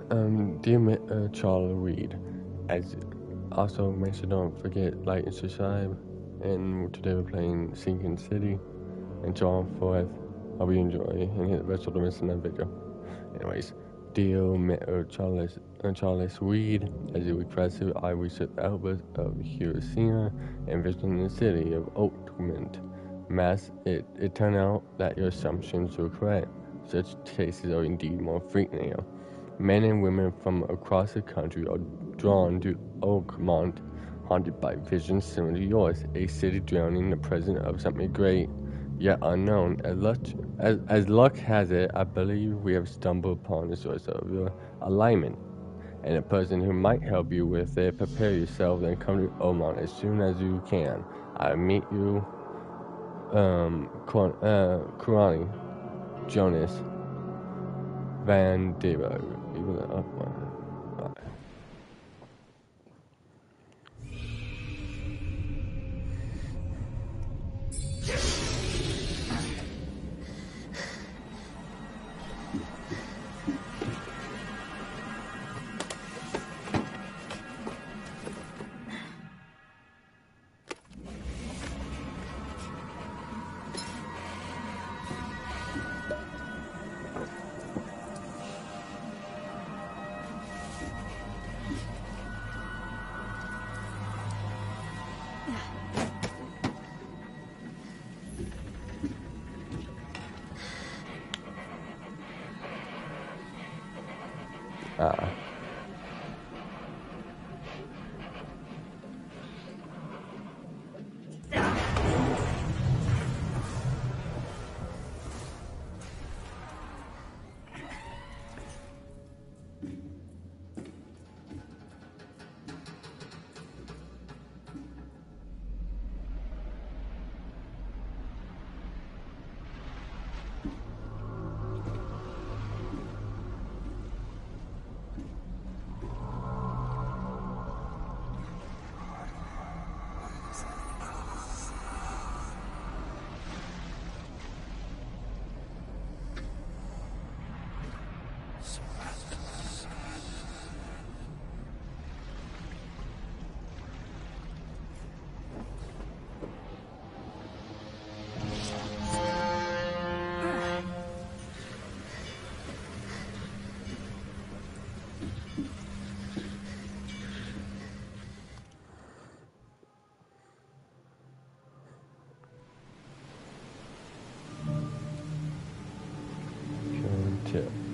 Dear Charlie Reed, as also make sure don't forget like and subscribe. And today we're playing Sinkin City and John 4th. Hope you enjoy and hit the rest of the rest of that video. Anyways, Charles Reed, as you requested, I researched Albert of Hiroshima and visiting the city of Oakland, Mass. It turned out that your assumptions were correct. Such cases are indeed more frequent now. Men and women from across the country are drawn to Oakmont, haunted by visions similar to yours, a city drowning in the presence of something great, yet unknown. As luck has it, I believe we have stumbled upon the source of your alignment, and a person who might help you with it. Prepare yourself and come to Oakmont as soon as you can. I'll meet you, Kurani, Jonas, Van Deva.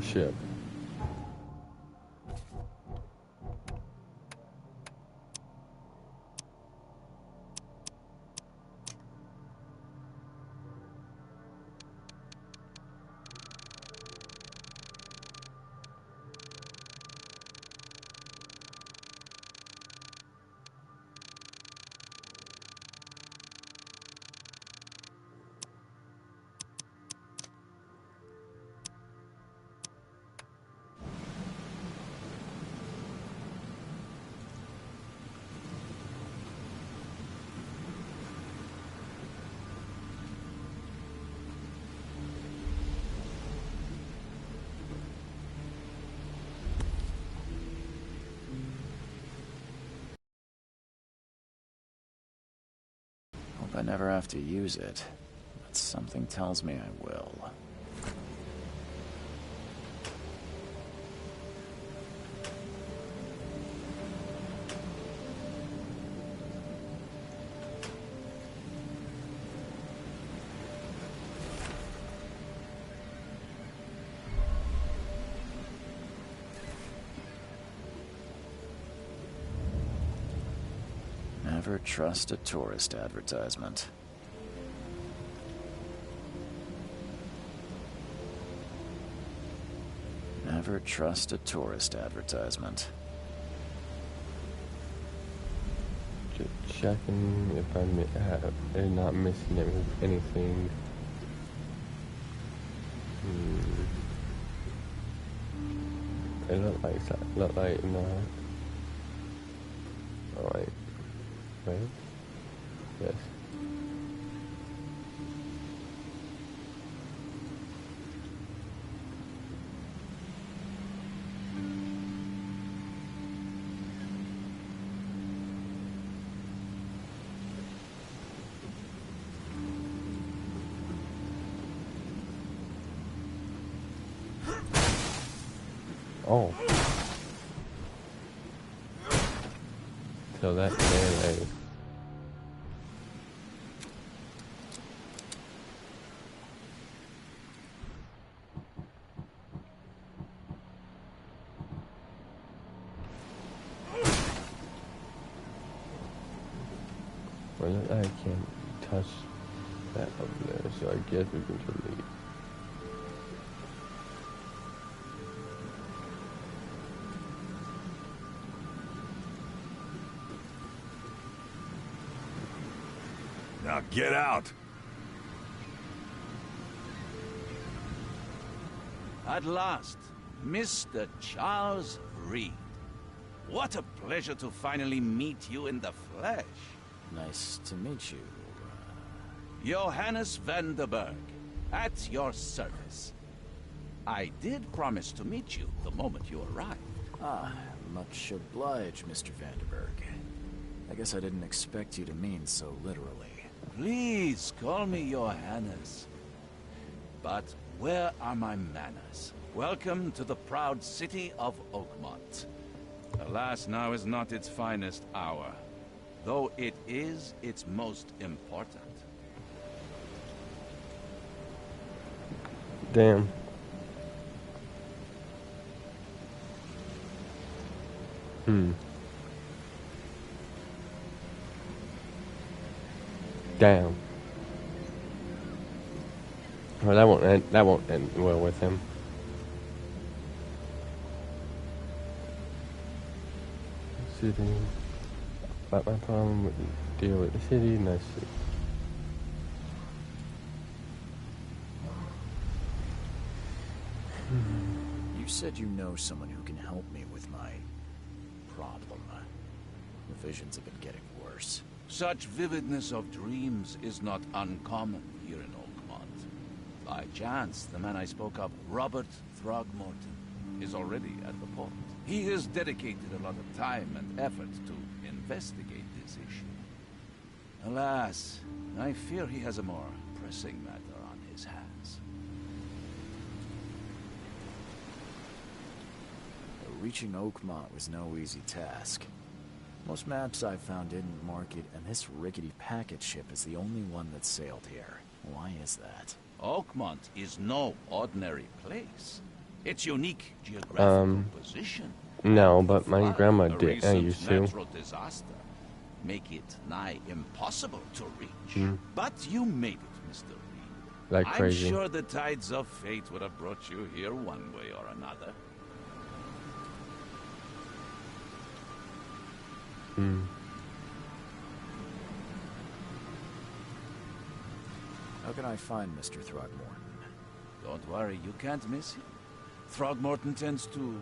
Ship. Hope I never have to use it, but something tells me I will. Never trust a tourist advertisement. Never trust a tourist advertisement. Just checking if I'm not missing anything. It looked like no. Alright. Right? Yes. Oh. So that melee. Well, I can't touch that up there, so I guess we can delete. Now get out! At last, Mr. Charles Reed. What a pleasure to finally meet you in the flesh. Nice to meet you. Johannes van der Berg, at your service. I did promise to meet you the moment you arrived. Ah, much obliged, Mr. Vanderberg. I guess I didn't expect you to mean so literally. Please call me Johannes. But where are my manners? Welcome to the proud city of Oakmont. Alas, now is not its finest hour, though it is its most important. Damn. Damn. Well, that won't end well with him. City. But my problem with deal with the city, let's see. You said you know someone who can help me with my problem. The visions have been getting worse. Such vividness of dreams is not uncommon here in Oakmont. By chance, the man I spoke of, Robert Throgmorton, is already at the port. He has dedicated a lot of time and effort to investigate this issue. Alas, I fear he has a more pressing matter on his hands. Reaching Oakmont was no easy task. Most maps I found didn't mark it, and this rickety packet ship is the only one that sailed here. Why is that? Oakmont is no ordinary place. Its unique geographical position. No, but my Flood, grandma a did. I recent used to. natural disaster make it nigh impossible to reach. But you made it, Mr. Reed. Like crazy. I'm sure the tides of fate would have brought you here one way or another. How can I find Mr. Throgmorton? Don't worry, you can't miss him. Throgmorton tends to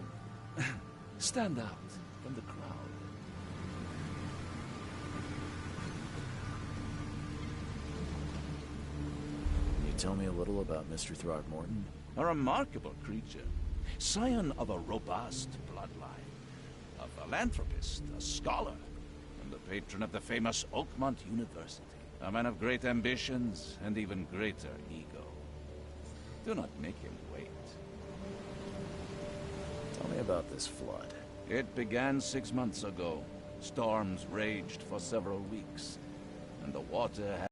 stand out from the crowd. Can you tell me a little about Mr. Throgmorton? A remarkable creature, scion of a robust bloodline, a philanthropist, a scholar, and the patron of the famous Oakmont University. A man of great ambitions and even greater ego. Do not make him wait. Tell me about this flood. It began 6 months ago. Storms raged for several weeks, and the water had...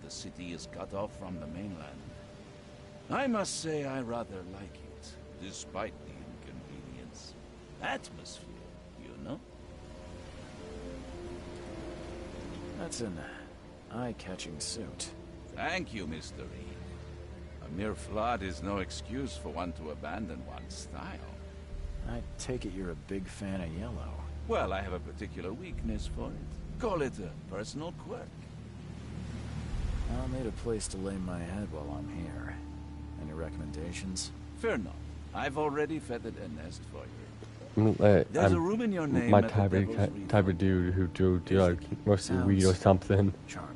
The city is cut off from the mainland. I must say I rather like it, despite the inconvenience. Atmosphere, you know? That's an eye-catching suit. Thank you, Mr. Reed. A mere flood is no excuse for one to abandon one's style. I take it you're a big fan of yellow. Well, I have a particular weakness for it. Call it a personal quirk. I'll need a place to lay my head while I'm here. Any recommendations? Fear not. I've already feathered a nest for you. There's a room in your name my at type the of, Devil's Reef. type of dude who do like mostly weed or something. Charming.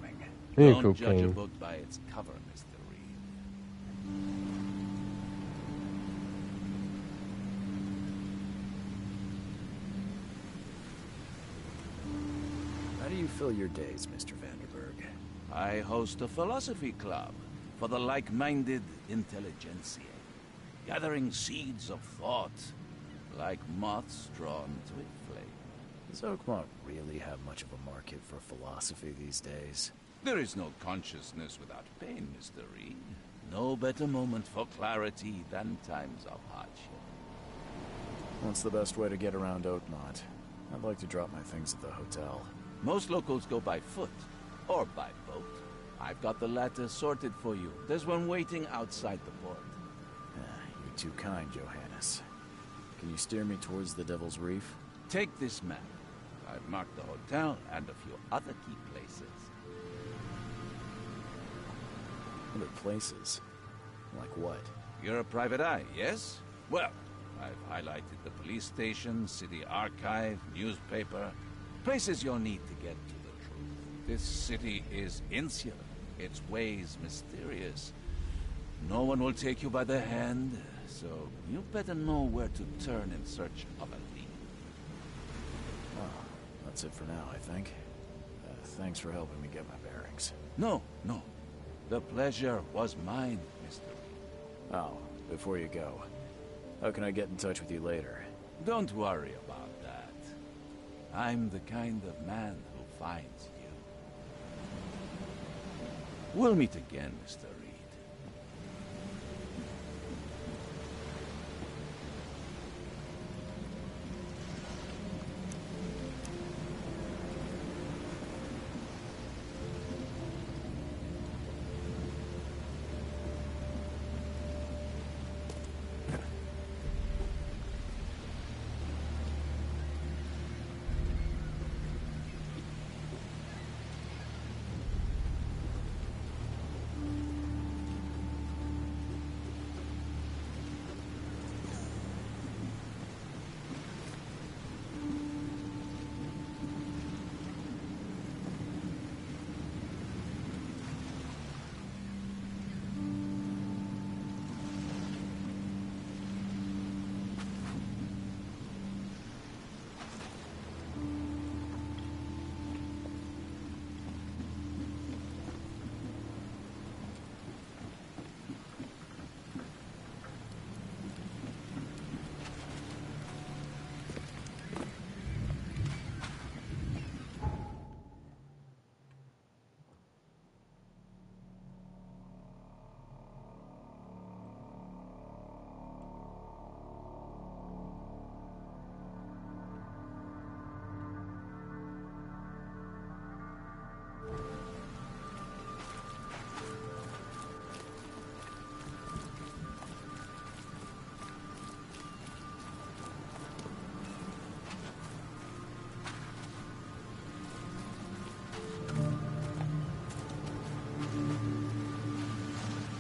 Maybe Don't judge a cocaine. book by its cover, Mr. Reed. How do you fill your days, Mr. Vanderberg? I host a philosophy club for the like-minded intelligentsia. gathering seeds of thought, like moths drawn to a flame. Does Oakmont really have much of a market for philosophy these days? There is no consciousness without pain, Mr. Reed. No better moment for clarity than times of hardship. What's the best way to get around Oakmont? I'd like to drop my things at the hotel. Most locals go by foot, or by boat. I've got the latter sorted for you. There's one waiting outside the port. You're too kind, Johannes. Can you steer me towards the Devil's Reef? Take this map. I've marked the hotel and a few other key places. Other places? Like what? You're a private eye, yes? Well, I've highlighted the police station, city archive, newspaper. Places you'll need to get to the truth. This city is insular. Its ways mysterious. No one will take you by the hand, so you better know where to turn in search of a lead. Oh, that's it for now, I think. Thanks for helping me get my bearings. No. The pleasure was mine, Mr. Reed. Oh, before you go, how can I get in touch with you later? Don't worry about that. I'm the kind of man who finds you. We'll meet again, Mr. Reed.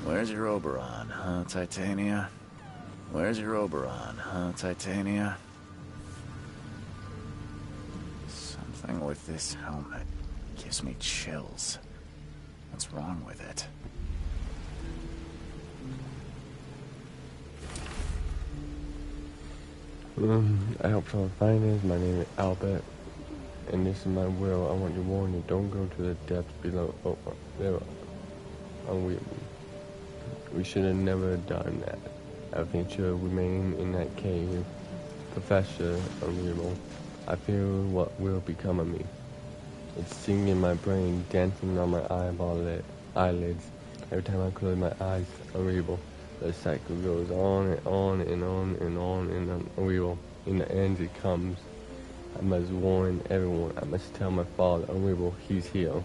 Where's your Oberon, huh, Titania? Where's your Oberon, huh, Titania? Something with this helmet gives me chills. What's wrong with it? I hope someone finds this. My name is Albert, and this is my will. I want you warned you don't go to the depths below. Oh, there are. We should have never done that. Everything should remain in that cave. Professor, unreal. I feel what will become of me. It's singing in my brain, dancing on my eyelids. Every time I close my eyes, unreal. The cycle goes on and on and on and on and on. Unreal. In the end, it comes. I must warn everyone. I must tell my father, unreal, he's here.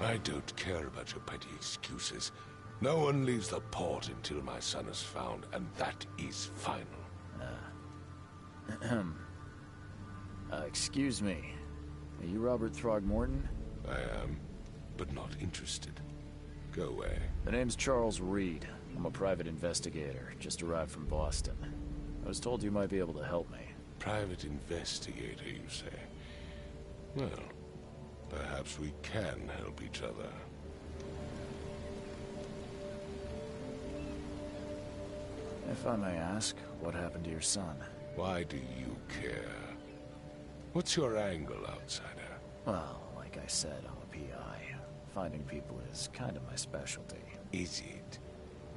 I don't care about your petty excuses. No one leaves the port until my son is found, and that is final. Excuse me. Are you Robert Throgmorton? I am, but not interested. Go away. The name's Charles Reed. I'm a private investigator, just arrived from Boston. I was told you might be able to help me. Private investigator, you say? Well, perhaps we can help each other. If I may ask, what happened to your son? Why do you care? What's your angle, outsider? Well, like I said, I'm a PI. Finding people is kind of my specialty. Is it?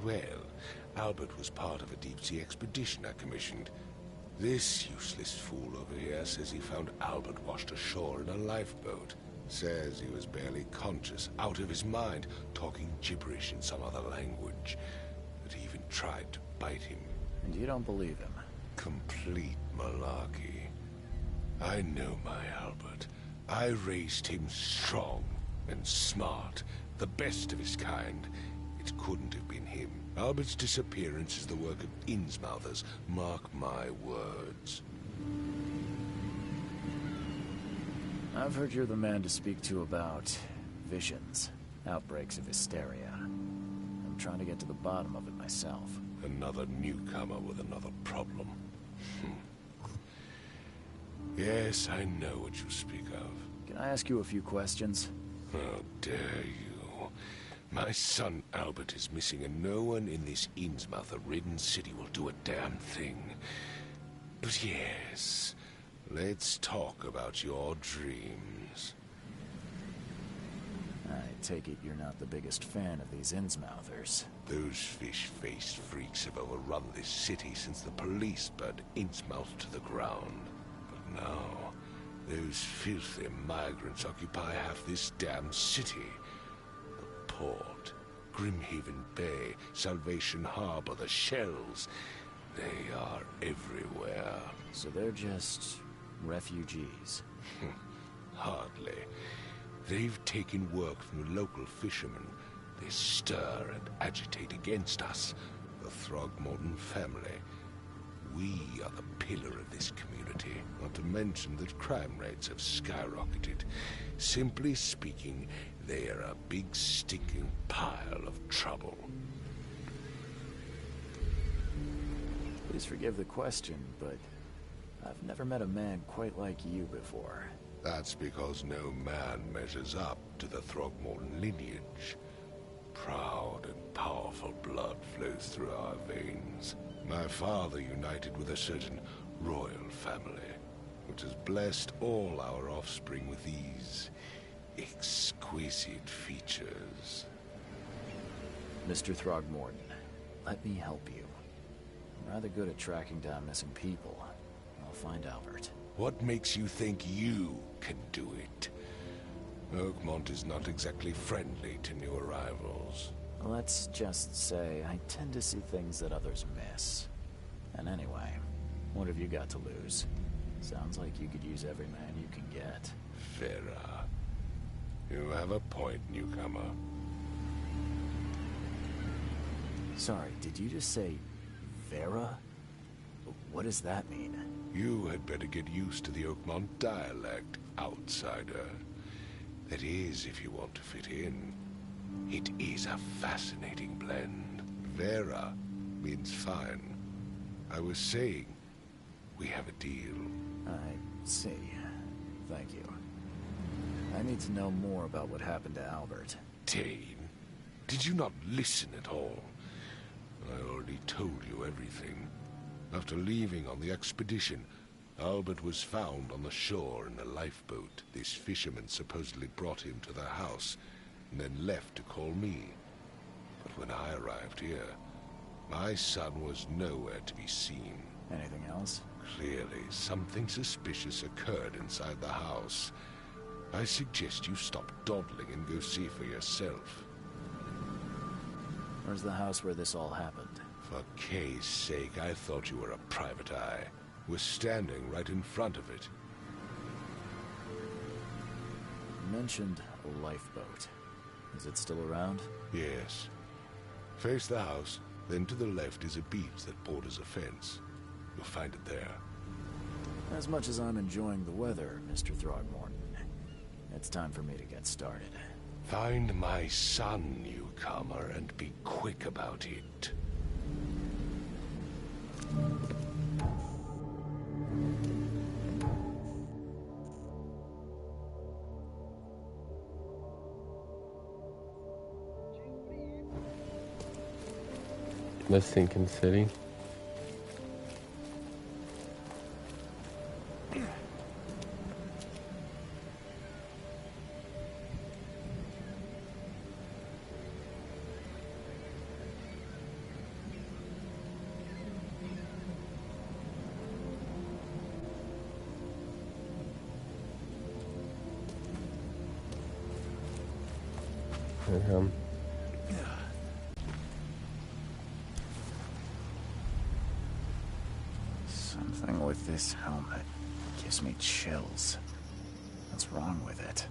Well, Albert was part of a deep-sea expedition I commissioned. This useless fool over here says he found Albert washed ashore in a lifeboat. Says he was barely conscious, out of his mind, talking gibberish in some other language. That he even tried to bite him. And you don't believe him? Complete malarkey. I know my Albert. I raised him strong and smart, the best of his kind. It couldn't have been him. Albert's disappearance is the work of Innsmouthers, mark my words. I've heard you're the man to speak to about visions, outbreaks of hysteria. I'm trying to get to the bottom of it myself. Another newcomer with another problem. Yes, I know what you speak of. Can I ask you a few questions? How dare you? My son Albert is missing, and no one in this Innsmouther-ridden city will do a damn thing. But yes, let's talk about your dreams. I take it you're not the biggest fan of these Innsmouthers. Those fish-faced freaks have overrun this city since the police burned Innsmouth to the ground. But now, those filthy migrants occupy half this damn city. The port, Grimhaven Bay, Salvation Harbor, the shells. They are everywhere. So they're just refugees? Hardly. They've taken work from the local fishermen. They stir and agitate against us, the Throgmorton family. We are the pillar of this community, not to mention that crime rates have skyrocketed. Simply speaking, they are a big stinking pile of trouble. Please forgive the question, but I've never met a man quite like you before. That's because no man measures up to the Throgmorton lineage. Proud and powerful blood flows through our veins. My father united with a certain royal family, which has blessed all our offspring with these exquisite features. Mr. Throgmorton, let me help you. I'm rather good at tracking down missing people. I'll find Albert. What makes you think you can do it? Oakmont is not exactly friendly to new arrivals. Let's just say I tend to see things that others miss. And anyway, what have you got to lose? Sounds like you could use every man you can get. Vera. You have a point, newcomer. Sorry, did you just say Vera? What does that mean? You had better get used to the Oakmont dialect, outsider. That is, if you want to fit in. It is a fascinating blend. Vera means fine. I was saying, we have a deal. I see. Thank you. I need to know more about what happened to Albert. Dane, did you not listen at all? I already told you everything. After leaving on the expedition, Albert was found on the shore in a lifeboat. This fisherman supposedly brought him to their house, and then left to call me. But when I arrived here, my son was nowhere to be seen. Anything else? Clearly, something suspicious occurred inside the house. I suggest you stop dawdling and go see for yourself. Where's the house where this all happened? For Kay's sake, I thought you were a private eye. We're standing right in front of it. You mentioned a lifeboat. Is it still around? Yes. Face the house, then to the left is a beach that borders a fence. You'll find it there. As much as I'm enjoying the weather, Mr. Throgmorton, it's time for me to get started. Find my son, newcomer, and be quick about it. The Sinkin City. Something with this helmet gives me chills. What's wrong with it?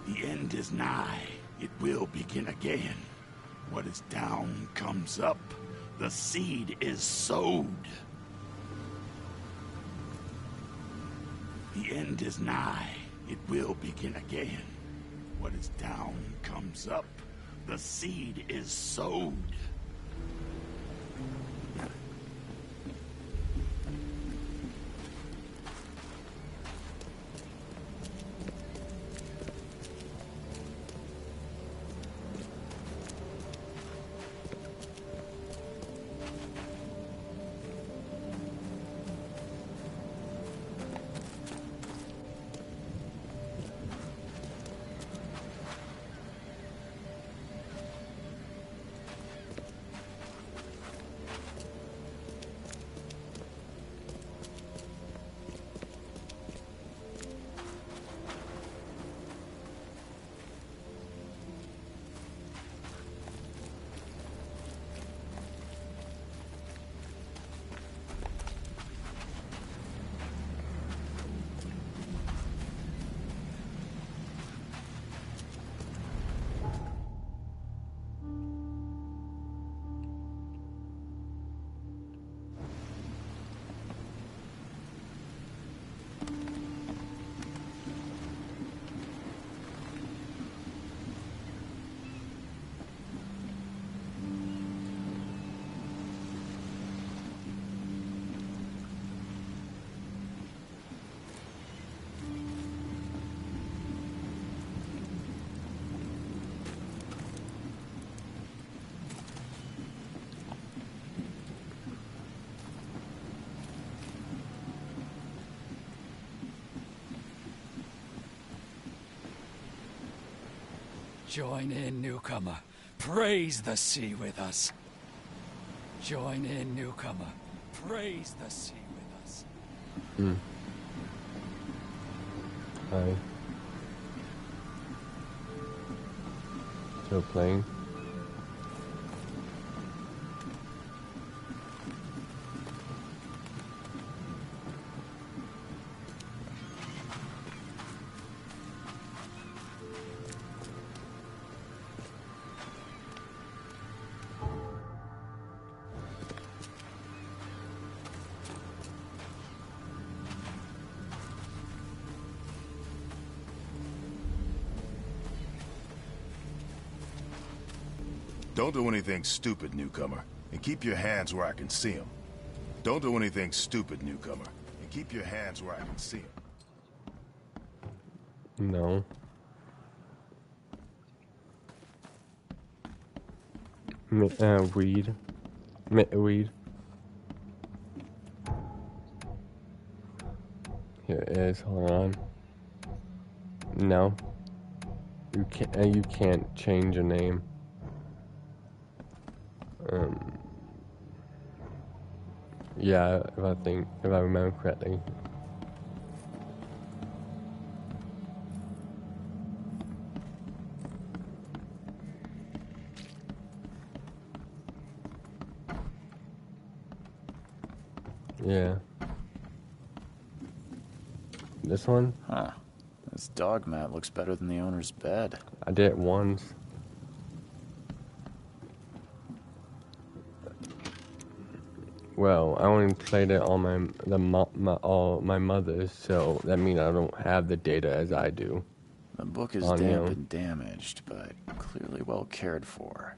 The end is nigh. It will begin again. What is down comes up. The seed is sowed. The end is nigh. It will begin again. What is down comes up. The seed is sowed. Join in, newcomer. Praise the sea with us. Join in, newcomer. Praise the sea with us. Hi. Still playing. Don't do anything stupid, newcomer, and keep your hands where I can see them. Don't do anything stupid, newcomer, and keep your hands where I can see them. No. Weed. Weed. Here it is. Hold on. No. You can't. You can't change your name. Yeah, if I remember correctly. Yeah. This one? Huh. This dog mat looks better than the owner's bed. I did it once. Well, I only played it on my mother's, so that means I don't have the data as I do. The book is damp and damaged, but clearly well cared for.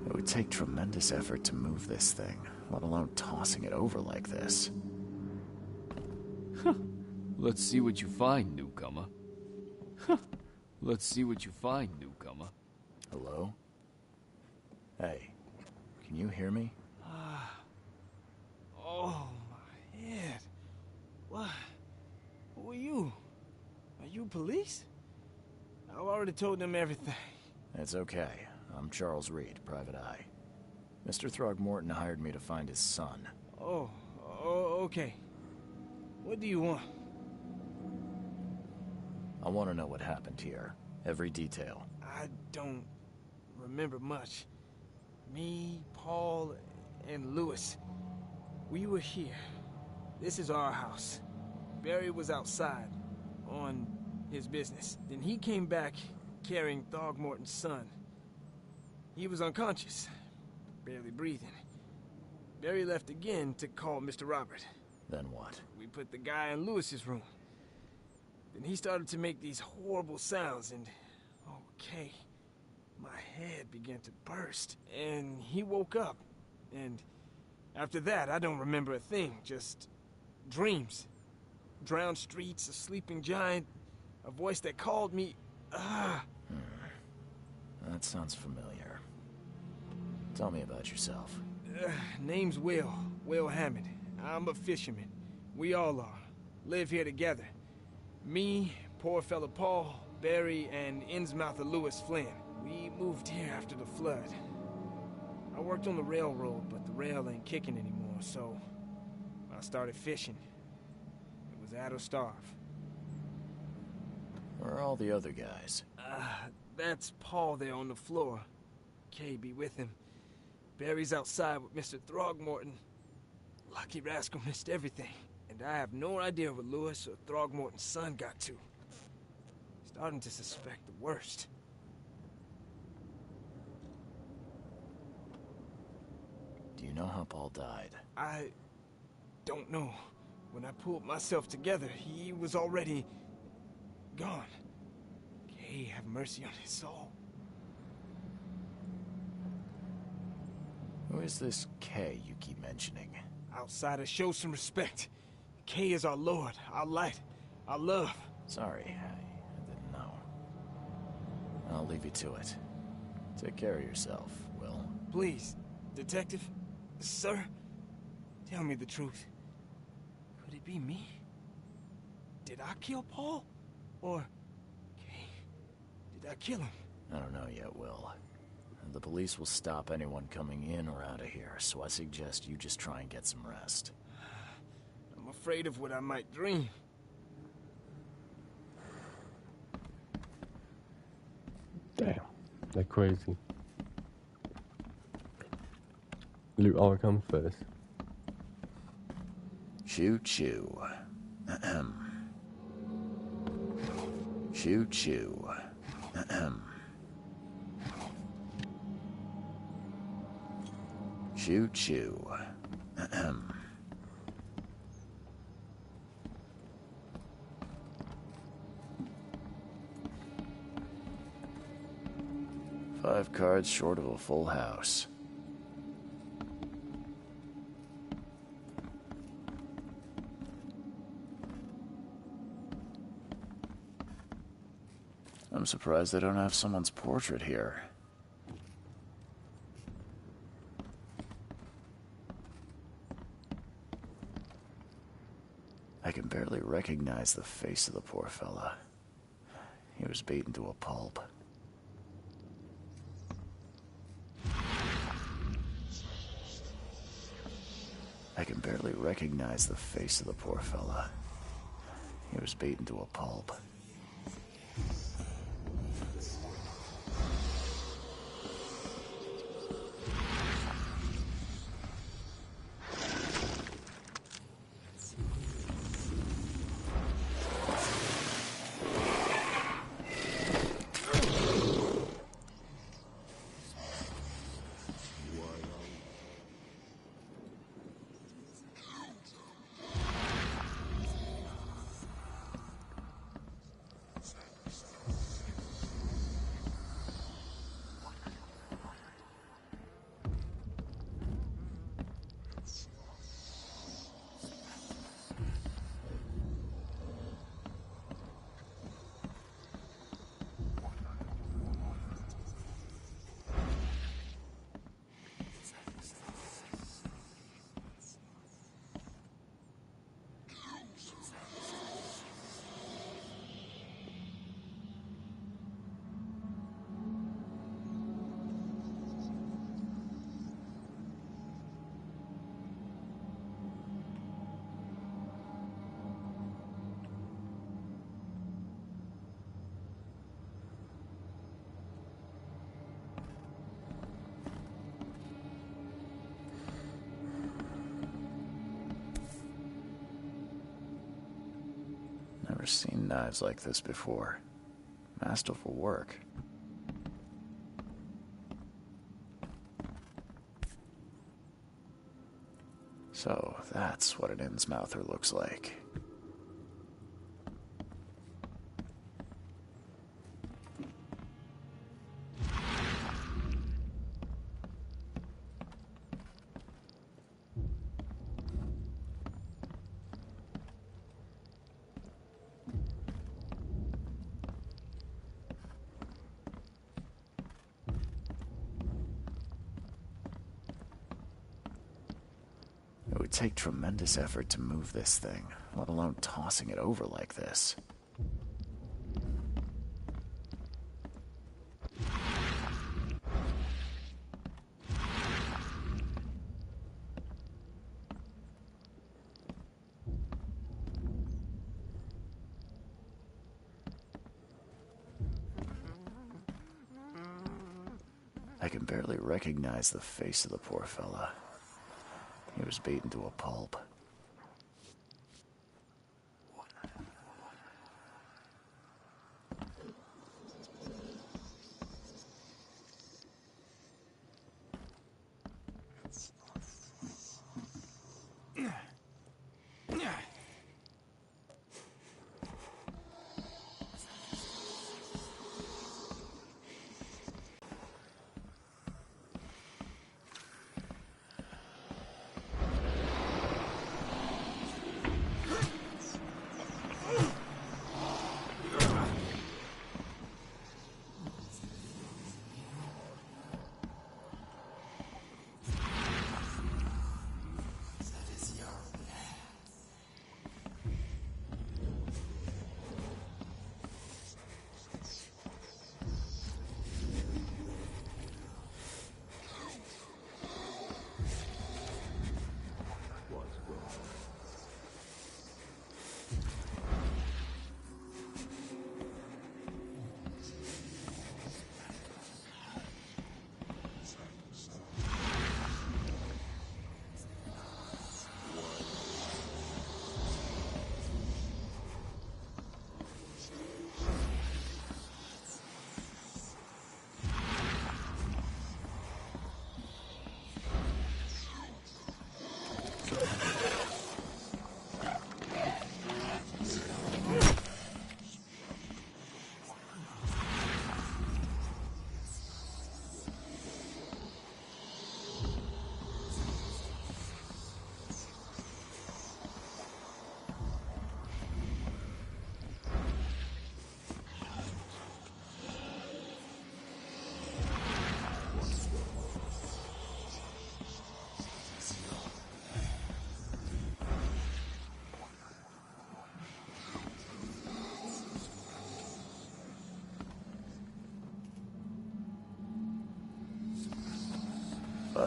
It would take tremendous effort to move this thing, let alone tossing it over like this. Let's see what you find, newcomer. Let's see what you find, newcomer. Hello? Hey, can you hear me? Oh, my head. What? Who are you? Are you police? I've already told them everything. It's okay. I'm Charles Reed, Private Eye. Mr. Throgmorton hired me to find his son. Oh, okay. What do you want? I want to know what happened here. Every detail. I don't remember much. Me, Paul, and Lewis. We were here. This is our house. Barry was outside, on his business. Then he came back carrying Throgmorton's son. He was unconscious, barely breathing. Barry left again to call Mr. Robert. Then what? We put the guy in Lewis's room. Then he started to make these horrible sounds and... okay. My head began to burst. And he woke up. And after that, I don't remember a thing. Just dreams. Drowned streets, a sleeping giant, a voice that called me... That sounds familiar. Tell me about yourself. Name's Will. Will Hammond. I'm a fisherman. We all are. Live here together. Me, poor fella Paul, Barry, and Innsmouther Lewis Flynn. We moved here after the flood. I worked on the railroad, but the rail ain't kicking anymore, so I started fishing. It was at or starve. Where are all the other guys? That's Paul there on the floor. Kay be with him. Barry's outside with Mr. Throgmorton. Lucky rascal missed everything. And I have no idea what Lewis or Throgmorton's son got to. Starting to suspect the worst. Do you know how Paul died? I don't know. When I pulled myself together, he was already gone. Kay have mercy on his soul. Who is this Kay you keep mentioning? Outsiders, show some respect. Kay is our lord, our light, our love. Sorry, I didn't know. I'll leave you to it. Take care of yourself, Will. Please, detective, sir, tell me the truth. Could it be me? Did I kill Paul? Or Kay? Did I kill him? I don't know yet, Will. The police will stop anyone coming in or out of here, so I suggest you just try and get some rest. I'm afraid of what I might dream. Damn, they're crazy. Loot all comes first. Choo-choo. Ahem. Choo-choo. Ahem. Choo-choo. 5 cards short of a full house. I'm surprised they don't have someone's portrait here. I can barely recognize the face of the poor fella. He was beaten to a pulp. I can barely recognize the face of the poor fella. He was beaten to a pulp. Never seen knives like this before. Masterful work. So, that's what an Innsmouther looks like. It would take tremendous effort to move this thing, let alone tossing it over like this. I can barely recognize the face of the poor fella. He was beaten to a pulp.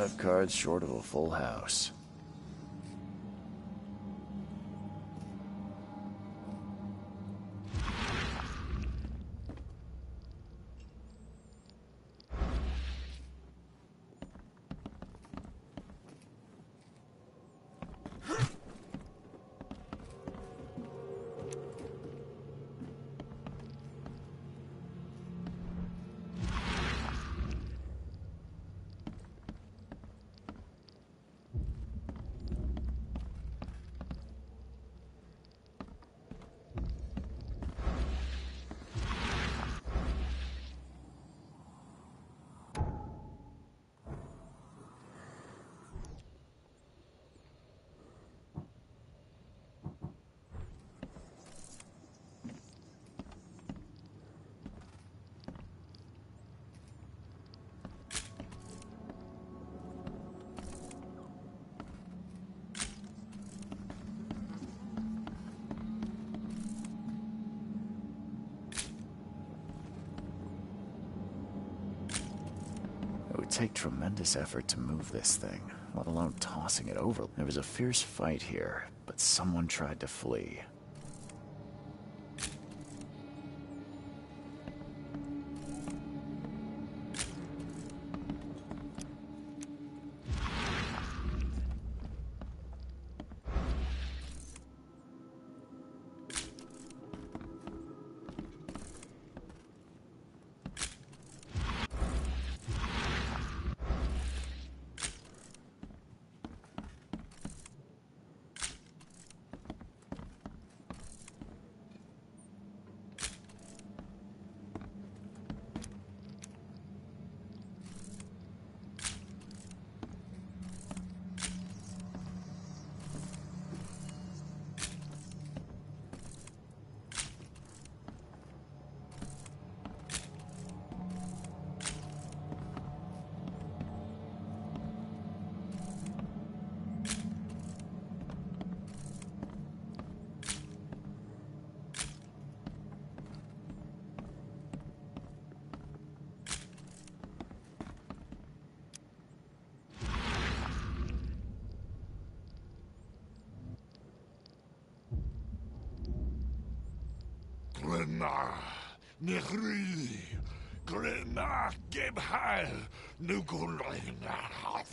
5 cards short of a full house. It would take tremendous effort to move this thing, let alone tossing it over. There was a fierce fight here, but someone tried to flee. Glenna, Nehri, Glenna, Gebhal, Nugulina,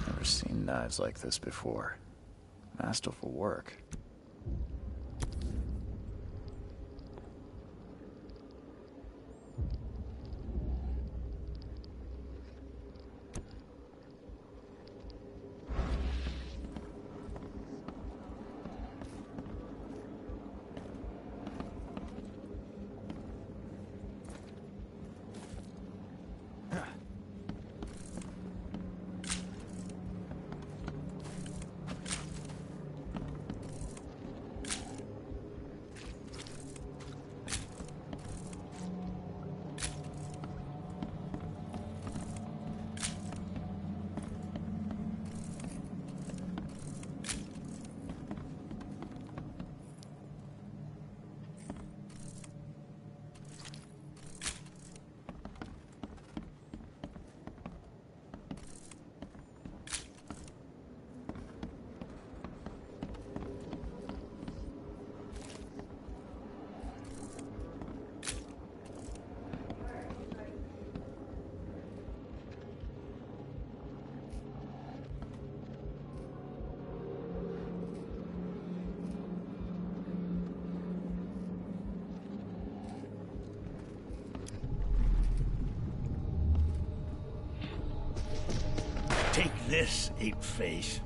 Never seen knives like this before. Masterful work. Take this, ape-face.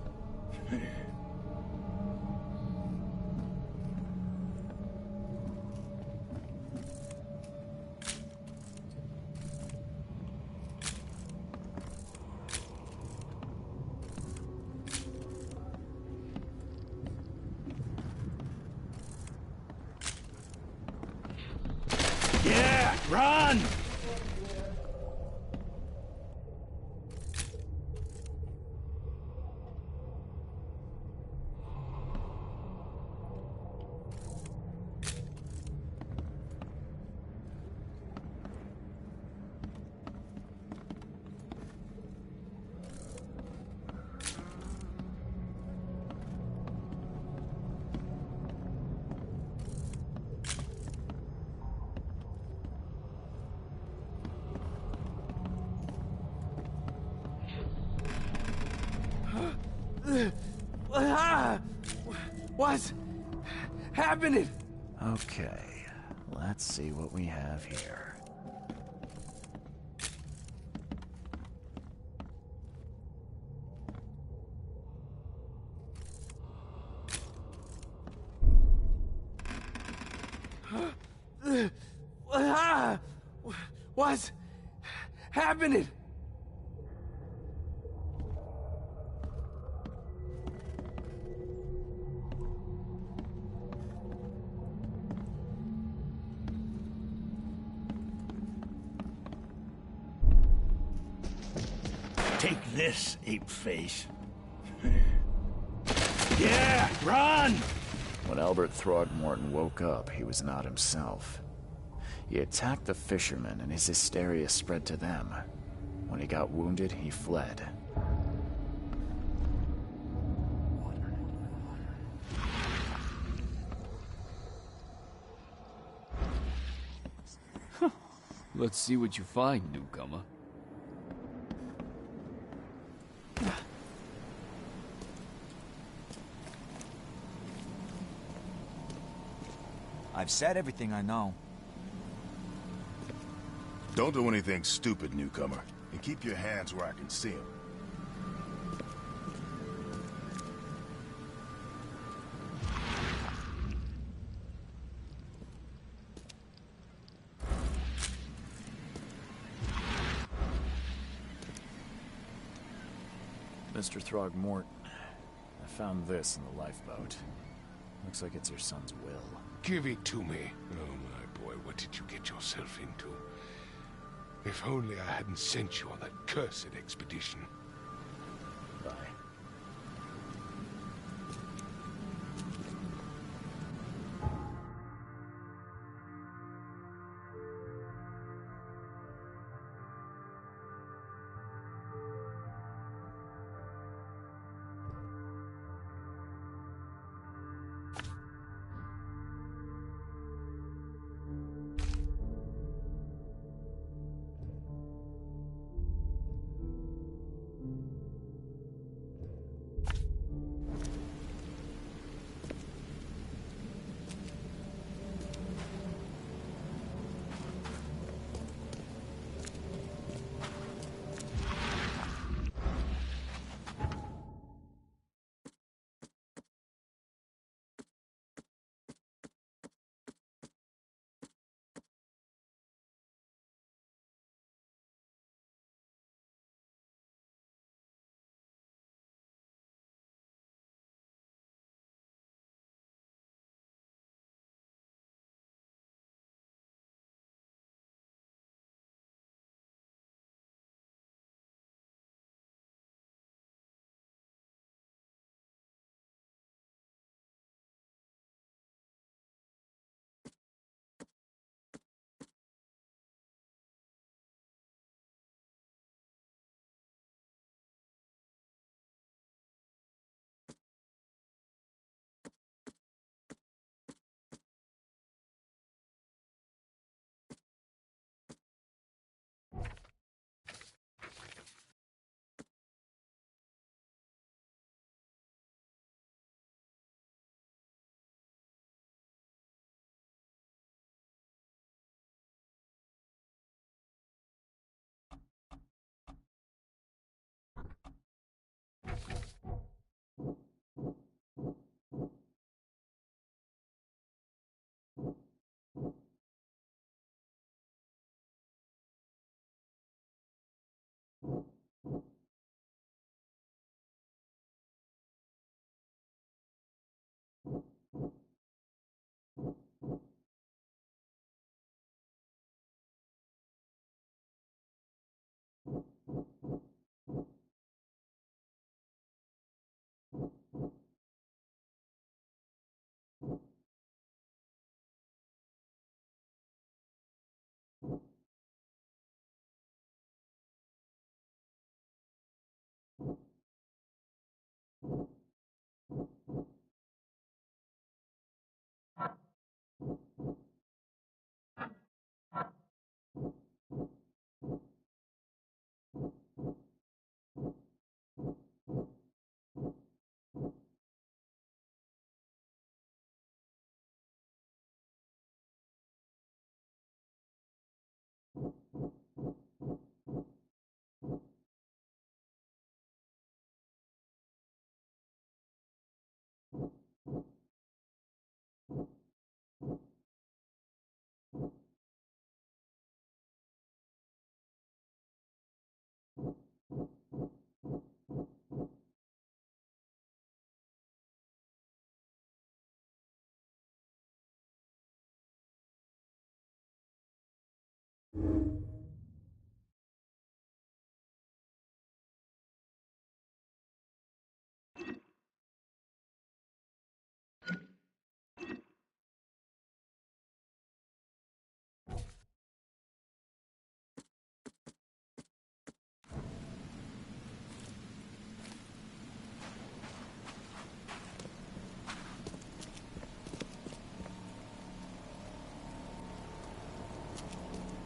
Run! What's happening? Okay, let's see what we have here. What's happening? Take this, ape face. Yeah, run! When Albert Throgmorton woke up, he was not himself. He attacked the fishermen, and his hysteria spread to them. When he got wounded, he fled. Let's see what you find, newcomer. I've said everything I know. Don't do anything stupid, newcomer. And keep your hands where I can see them. Mr. Throgmorton, I found this in the lifeboat. Looks like it's your son's will. Give it to me. Oh, my boy, what did you get yourself into? If only I hadn't sent you on that cursed expedition. Bye.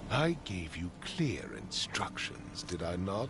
I gave you clear instructions, did I not?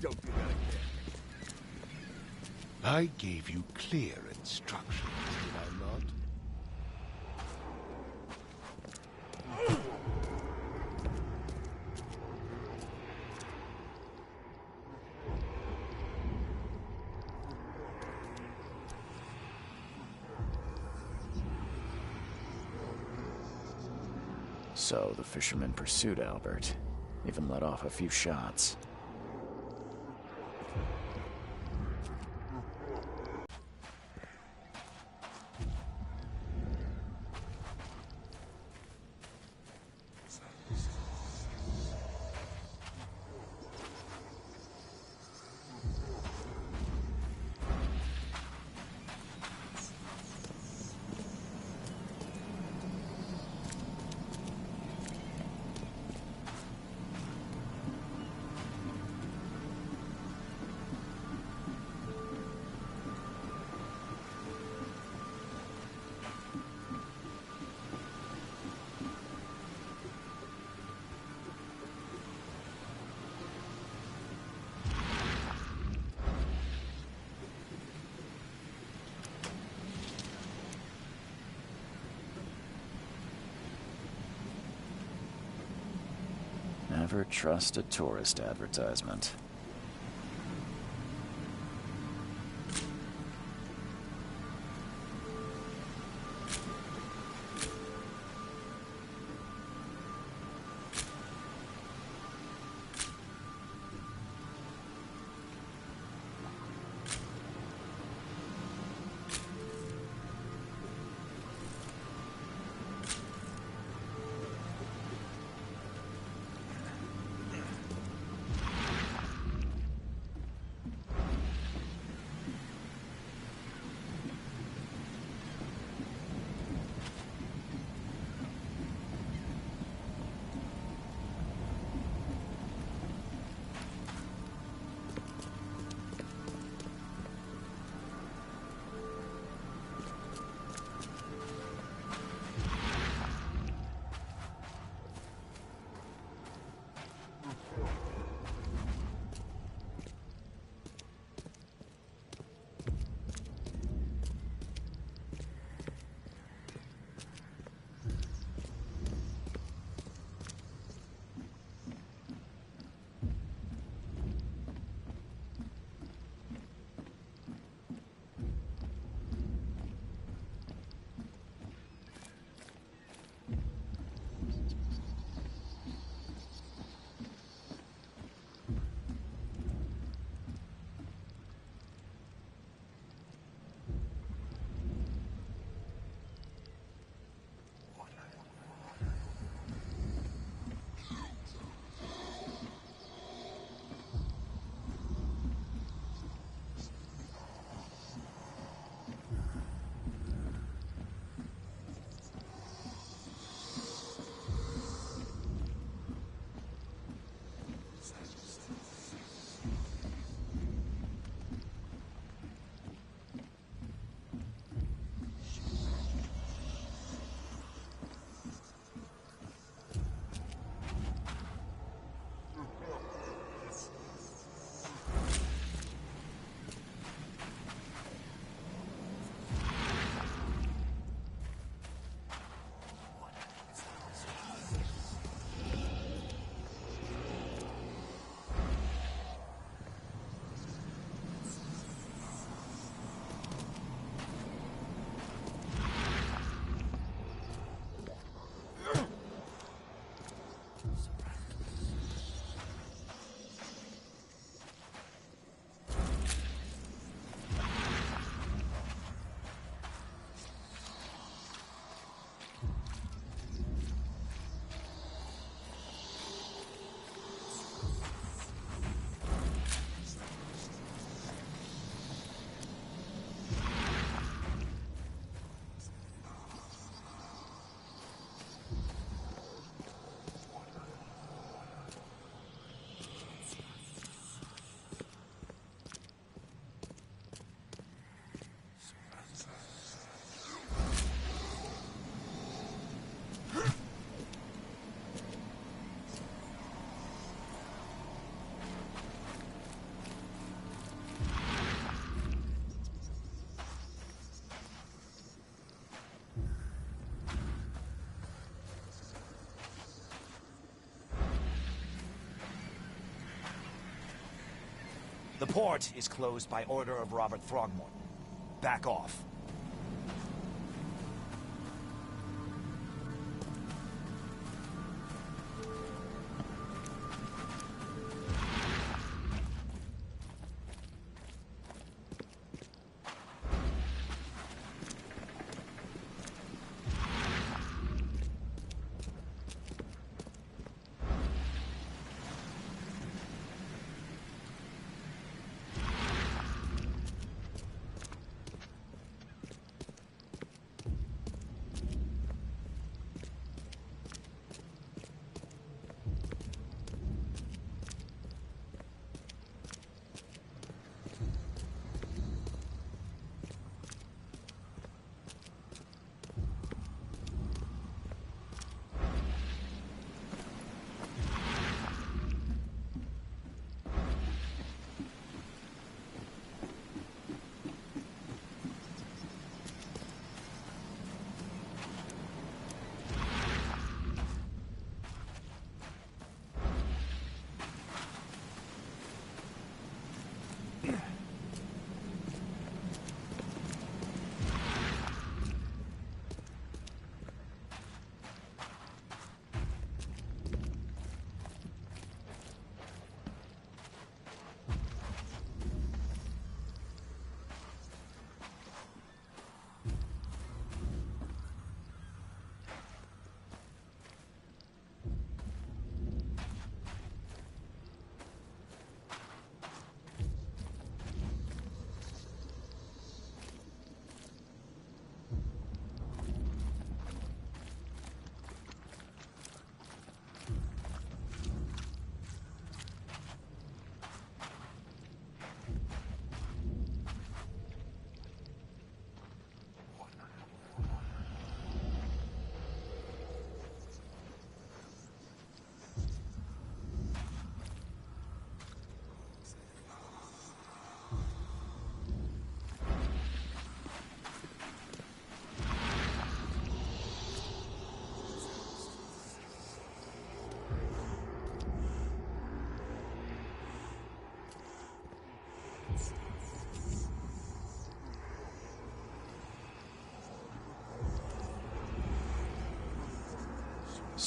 Don't do that again. I gave you clear instructions, did I not? So the fisherman pursued Albert, even let off a few shots. Never trust a tourist advertisement. port is closed by order of Robert Throgmorton. Back off.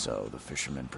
So the fishermen...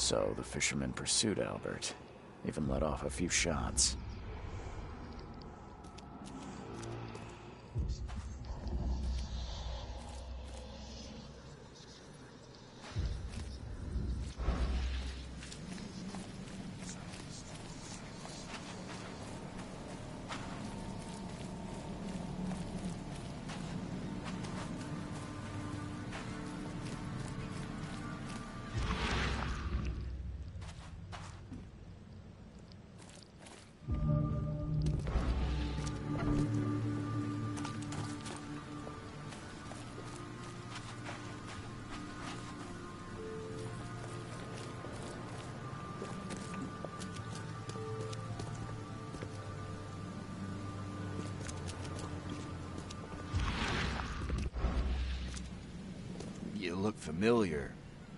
So the fisherman pursued Albert, even let off a few shots. You look familiar,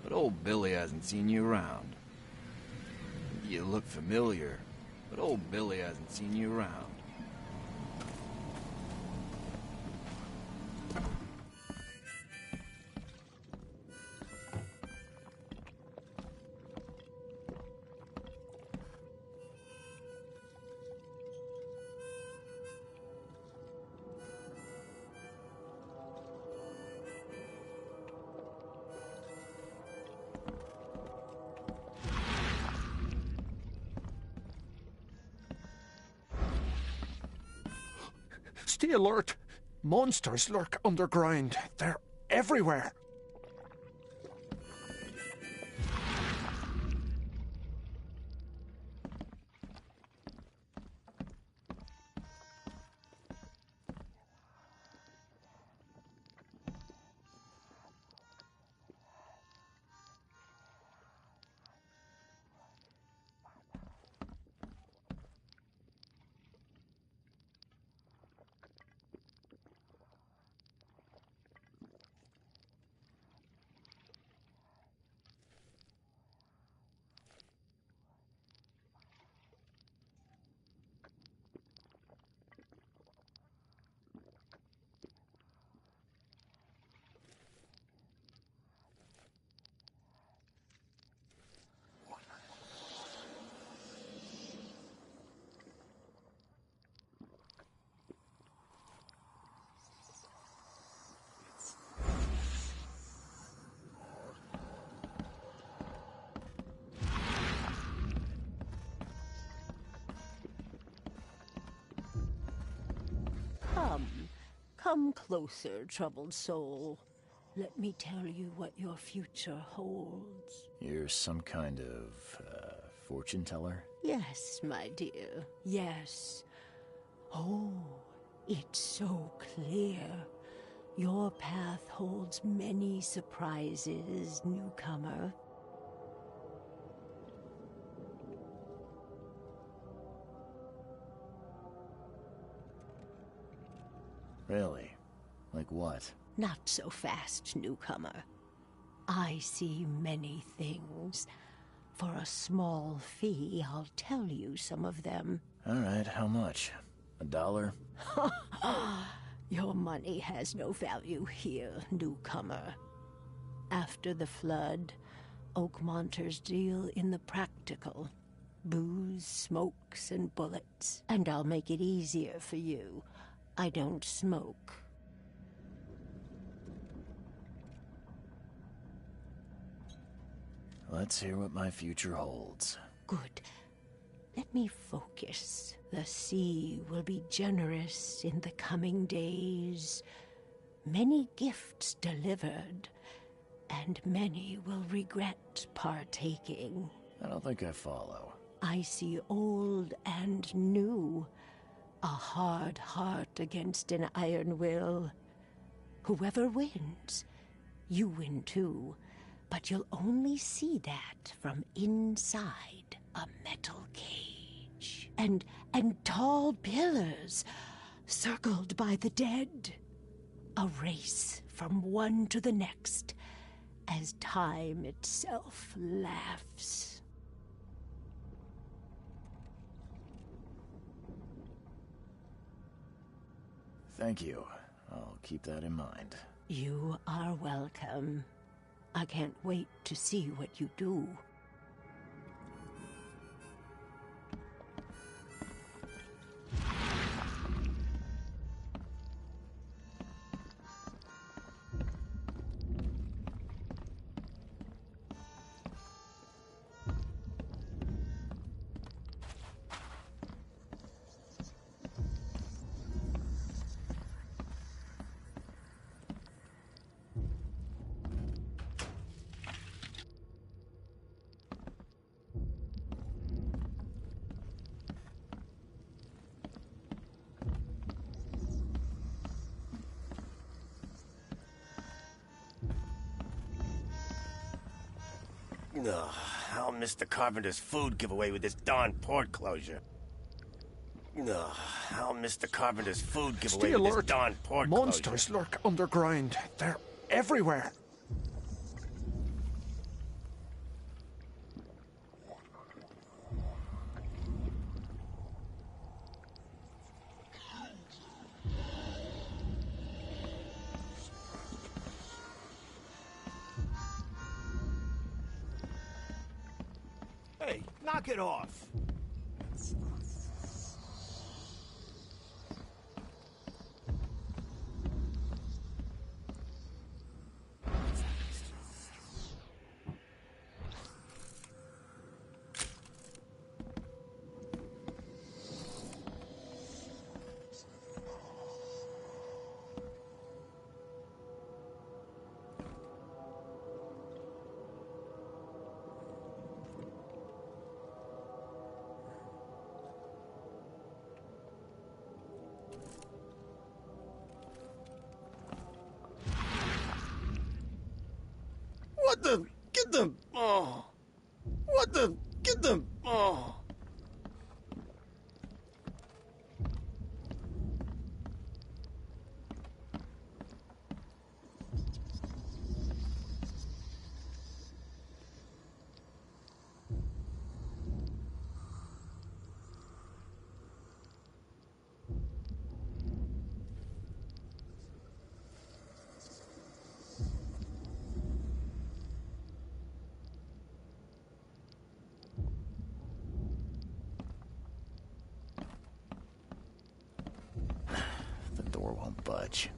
but old Billy hasn't seen you around. You look familiar, but old Billy hasn't seen you around. Stay alert! Monsters lurk underground. They're everywhere. Come closer, troubled soul. Let me tell you what your future holds. You're some kind of, fortune teller? Yes, my dear, yes. Oh, it's so clear. Your path holds many surprises, newcomer. Really? Like what? Not so fast, newcomer. I see many things. For a small fee, I'll tell you some of them. All right, how much? $1? Your money has no value here, newcomer. After the flood, Oakmonters deal in the practical. Booze, smokes, and bullets. And I'll make it easier for you. I don't smoke. Let's hear what my future holds. Good. Let me focus. The sea will be generous in the coming days. Many gifts delivered, and many will regret partaking. I don't think I follow. I see old and new. A hard heart against an iron will. Whoever wins, you win too. But you'll only see that from inside a metal cage. And tall pillars, circled by the dead. A race from one to the next, as time itself laughs. Thank you. I'll keep that in mind. You are welcome. I can't wait to see what you do. Ugh, I'll miss the carpenter's food giveaway with this darn port closure. Ugh, I'll miss the carpenter's food giveaway Stay with this alert. darn port Monsters closure. lurk underground. They're everywhere. Hey, knock it off. What the? Get the... Oh. What the? Get the... Oh. The door won't budge.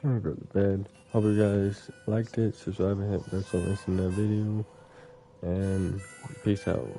I'm gonna go to bed. Hope you guys liked it. Subscribe and hit that so miss in that video. And peace out.